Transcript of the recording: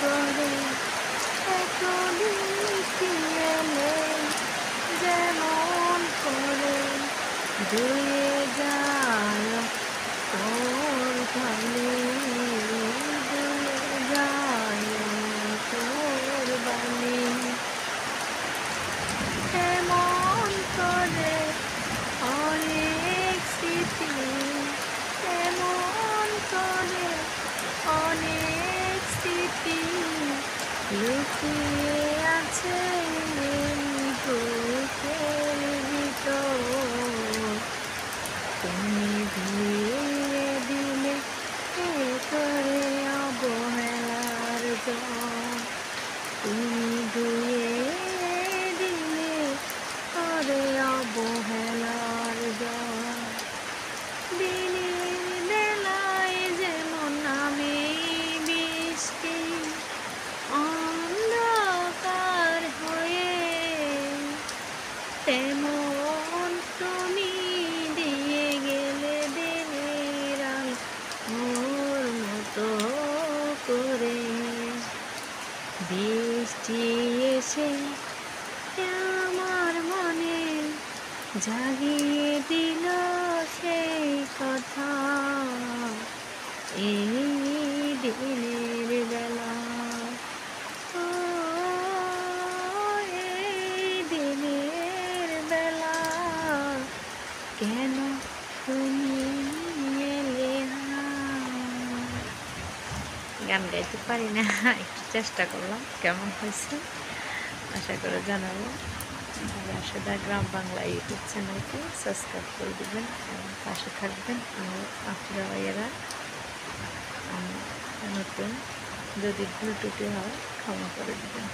করে এতদিন কি এলে যেমন করে ধুয়ে যায় তোর ভালে ধুয়ে যায় তোর বালি এমন করে অনেক স্মৃতি এমন করে অনেক স্মৃতি লুকিয়ে আছে বুকের ভিতর তুমি ধুয়ে দিলে এ করে অবহেলার জল তুমি ধুয়ে দিলে করে অবহেলার জল দিনের বেলায় যেমন আমি বৃষ্টি অন্ধকার হয়ে তেমন তুমি দিয়ে গেলে দিনের আলো ওর মতো করে বৃষ্টি এসে আমার মনে জাগিয়ে দিল সেই কথা এই দিনের বেলা ও এই দিনের বেলা কেন তুমি এলে না? গান গাইতে পারি না, একটু চেষ্টা করলাম, কেমন হয়েছে আশা করে জানাবো। রাশেদা গ্রাম বাংলা ইউটিউব চ্যানেলকে সাবস্ক্রাইব করে দেবেন এবং পাশে থাকবেন। আমার আপুরা ভাইয়েরা নতুন, যদি ভুল ত্রুটি হয় ক্ষমা করে দেবেন।